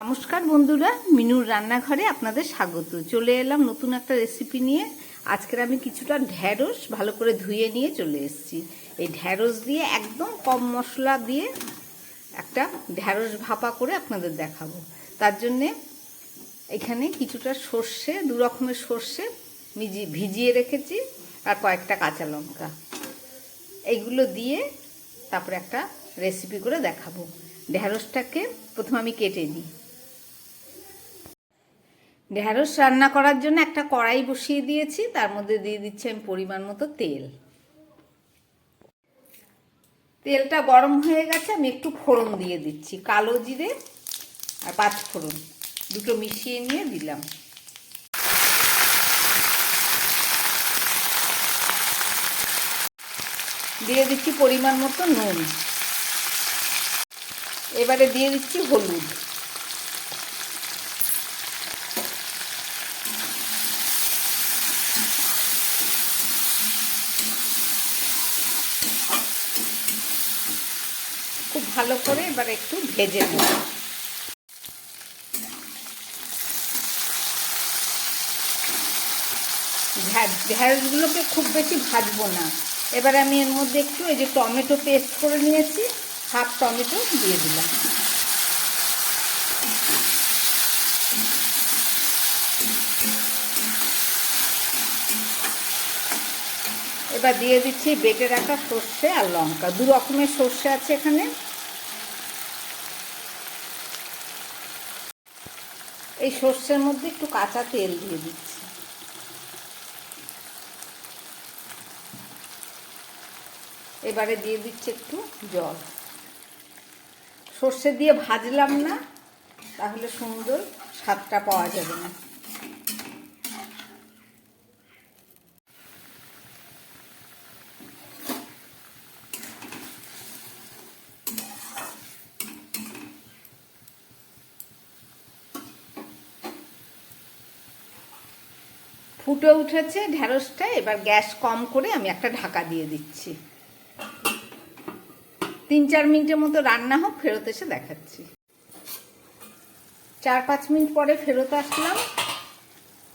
নমস্কার বন্ধুরা, মিনুর রান্নাঘরে আপনাদের স্বাগত। চলে এলাম নতুন একটা রেসিপি নিয়ে। আজকের আমি কিছুটা ঢ্যাঁড়স ভালো করে ধুয়ে নিয়ে চলে এসেছি। এই ঢ্যাঁড়স দিয়ে একদম কম মশলা দিয়ে একটা ঢ্যাঁড়স ভাপা করে আপনাদের দেখাবো। তার জন্যে এখানে কিছুটা সর্ষে, দু রকমের সর্ষে ভিজিয়ে রেখেছি, আর কয়েকটা কাঁচা লঙ্কা, এইগুলো দিয়ে তারপরে একটা রেসিপি করে দেখাবো। ঢ্যাঁড়সটাকে প্রথমে আমি কেটে নিই। ঢ্যাঁড়স রান্না করার জন্য একটা কড়াই বসিয়ে দিয়েছি, তার মধ্যে দিয়ে দিচ্ছি আমি পরিমাণ মতো তেল। তেলটা গরম হয়ে গেছে, আমি একটু ফোড়ন দিয়ে দিচ্ছি। কালো জিরে আর পাঁচ ফোড়ন দুটো মিশিয়ে নিয়ে দিলাম। দিয়ে দিচ্ছি পরিমাণ মতো নুন। এবারে দিয়ে দিচ্ছি হলুদ। খুব ভালো করে এবার একটু ভেজে নেব। ঢ্যাঁড়সগুলোকে খুব বেশি ভাজবো না। এবার আমি এর মধ্যে একটু এই যে টমেটো পেস্ট করে নিয়েছি, হাফ টমেটো দিয়ে দিলাম। এবার দিয়ে দিচ্ছি বেটে রাখা সর্ষে আর লঙ্কা। দু রকমের সর্ষে আছে এখানে। এই সর্ষের মধ্যে একটু কাঁচা তেল দিয়ে দিচ্ছি। এবারে দিয়ে দিচ্ছি একটু জল। সর্ষে দিয়ে ভাজলাম না, তাহলে সুন্দর স্বাদটা পাওয়া যাবে না। ফুটে উঠেছে ঢ্যাঁড়সটা। এবার গ্যাস কম করে আমি একটা ঢাকা দিয়ে দিচ্ছি। 3-4 মিনিটের মতো রান্না হোক, ফেরত এসে দেখাচ্ছি। 4-5 মিনিট পরে ফেরত আসলাম।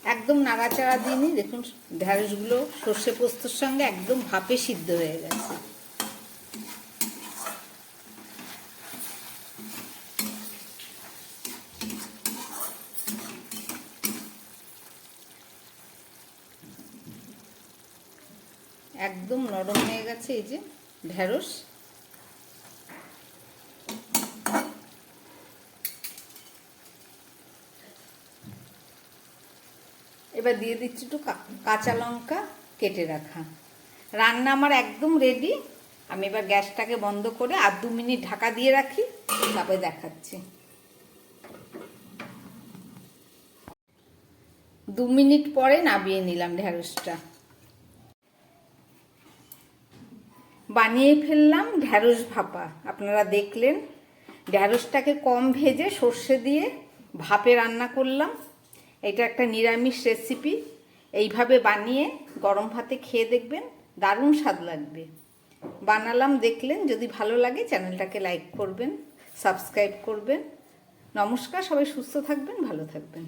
একদম নাড়াচাড়া দিইনি। দেখুন ঢ্যাঁড়সগুলো সর্ষে পোস্তর সঙ্গে একদম ভাপে সিদ্ধ হয়ে গেছে। একদম নরম হয়ে গেছে এই যে ঢ্যাঁড়স। এবার দিয়ে দিচ্ছি একটু কাঁচা লঙ্কা কেটে রাখা। রান্না আমার একদম রেডি। আমি এবার গ্যাসটাকে বন্ধ করে আর 2 মিনিট ঢাকা দিয়ে রাখি, তারপরে দেখাচ্ছি। 2 মিনিট পরে নামিয়ে নিলাম ঢ্যাঁড়সটা। বানিয়ে ফেললাম ঢ্যাঁড়স ভাপা। আপনারা দেখলেন, ঢ্যাঁড়সটাকে কম ভেজে সর্ষে দিয়ে ভাপে রান্না করলাম। এটা একটা নিরামিষ রেসিপি। এইভাবে বানিয়ে গরম ভাতে খেয়ে দেখবেন, দারুণ স্বাদ লাগবে। বানালাম, দেখলেন। যদি ভালো লাগে চ্যানেলটাকে লাইক করবেন, সাবস্ক্রাইব করবেন। নমস্কার, সবাই সুস্থ থাকবেন, ভালো থাকবেন।